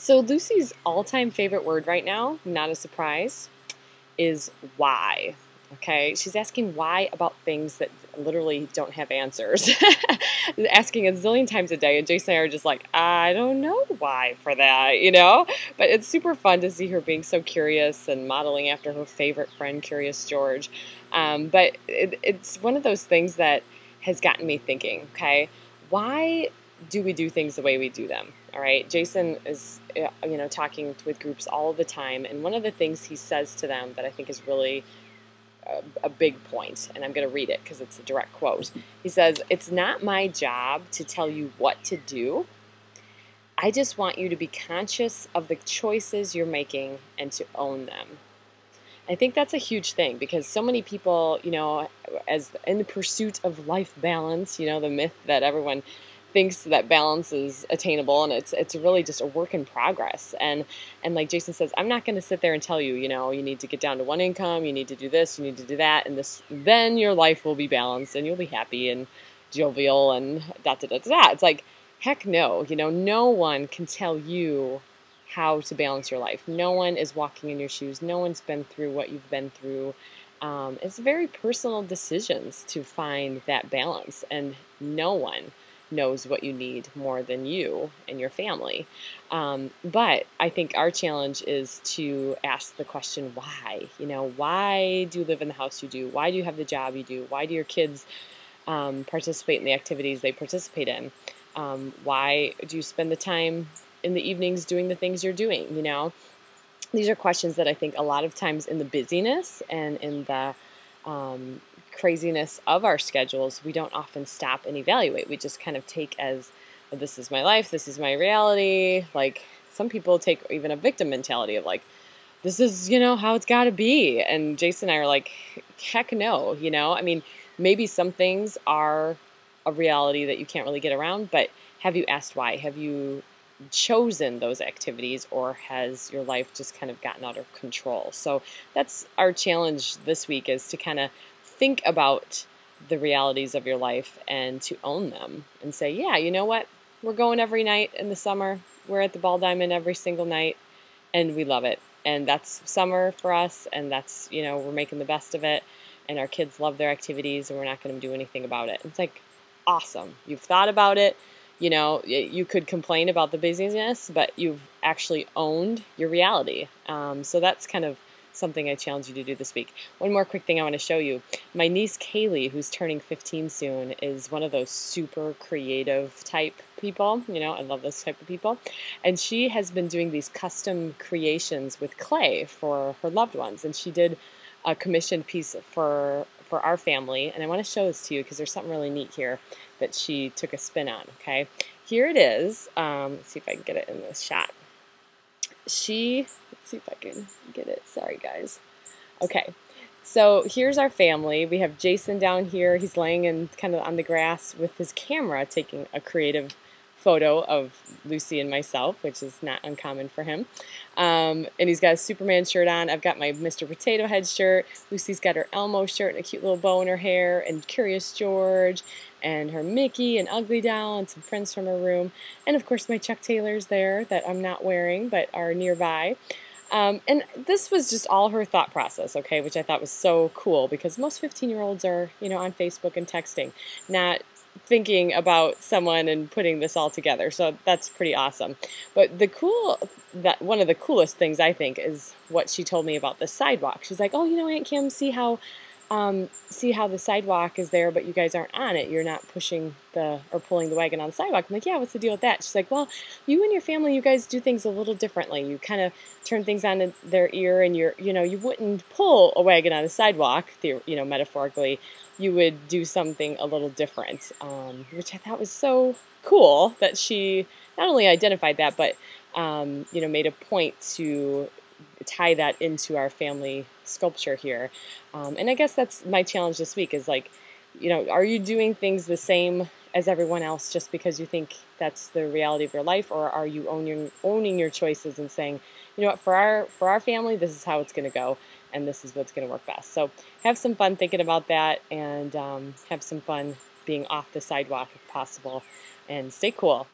So Lucy's all-time favorite word right now, not a surprise, is why. Okay, she's asking why about things that literally don't have answers. Asking a zillion times a day, and Jason and I are just like, I don't know why for that. But it's super fun to see her being so curious and modeling after her favorite friend, Curious George. But it's one of those things that has gotten me thinking, okay, why do we do things the way we do them? All right, Jason is, talking with groups all the time, and one of the things he says to them that I think is really a big point, and I'm going to read it because it's a direct quote. He says, "It's not my job to tell you what to do. I just want you to be conscious of the choices you're making and to own them." I think that's a huge thing because so many people, as in the pursuit of life balance, the myth that everyone thinks that balance is attainable, and it's really just a work in progress. And like Jason says, I'm not going to sit there and tell you, you need to get down to one income, you need to do this, you need to do that, and then your life will be balanced and you'll be happy and jovial and da da da da. It's like, heck no, no one can tell you how to balance your life. No one is walking in your shoes. No one's been through what you've been through. It's very personal decisions to find that balance, and no one knows what you need more than you and your family. But I think our challenge is to ask the question, why? Why do you live in the house you do? Why do you have the job you do? Why do your kids participate in the activities they participate in? Why do you spend the time in the evenings doing the things you're doing? These are questions that I think a lot of times in the busyness and in the craziness of our schedules, we don't often stop and evaluate. We just kind of take as, oh, this is my life, this is my reality. Like, some people take even a victim mentality of like, this is, how it's got to be. And Jason and I are like, heck no, I mean, maybe some things are a reality that you can't really get around, but have you asked why? Have you chosen those activities, or has your life just kind of gotten out of control? So that's our challenge this week, is to kind of think about the realities of your life and to own them and say, yeah, you know what? We're going every night in the summer. We're at the Ball Diamond every single night, and we love it. And that's summer for us, and that's, we're making the best of it, and our kids love their activities, and we're not going to do anything about it. It's like, awesome. You've thought about it. You could complain about the busyness, but you've actually owned your reality. So that's kind of something I challenge you to do this week. One more quick thing I want to show you. My niece Kaylee, who's turning 15 soon, is one of those super creative type people. I love those type of people. And she has been doing these custom creations with clay for her loved ones. And she did a commissioned piece for our family, and I want to show this to you because there's something really neat here that she took a spin on. Okay, here it is. Let's see if I can get it in this shot. Let's see if I can get it. Sorry, guys. Okay, so here's our family. We have Jason down here. He's laying in kind of on the grass with his camera, taking a creative photo of Lucy and myself, which is not uncommon for him. And he's got a Superman shirt on. I've got my Mr. Potato Head shirt. Lucy's got her Elmo shirt and a cute little bow in her hair, and Curious George, and her Mickey and Ugly Doll, and some friends from her room. And of course my Chuck Taylors there that I'm not wearing but are nearby. And this was just all her thought process, okay, which I thought was so cool, because most 15-year-olds are, on Facebook and texting, not thinking about someone and putting this all together. So that's pretty awesome. But one of the coolest things, I think, is what she told me about the sidewalk. She's like, oh, Aunt Kim, see how the sidewalk is there, but you guys aren't on it. You're not pushing or pulling the wagon on the sidewalk. I'm like, yeah, what's the deal with that? She's like, well, you and your family, you guys do things a little differently. You kind of turn things on in their ear, and you wouldn't pull a wagon on a sidewalk, metaphorically. You would do something a little different, which I thought was so cool that she not only identified that, but made a point to tie that into our family sculpture here. And I guess that's my challenge this week, is like, are you doing things the same as everyone else just because you think that's the reality of your life, or are you owning your choices and saying, what, for our family, this is how it's going to go, and this is what's going to work best. So have some fun thinking about that, and have some fun being off the sidewalk if possible, and stay cool.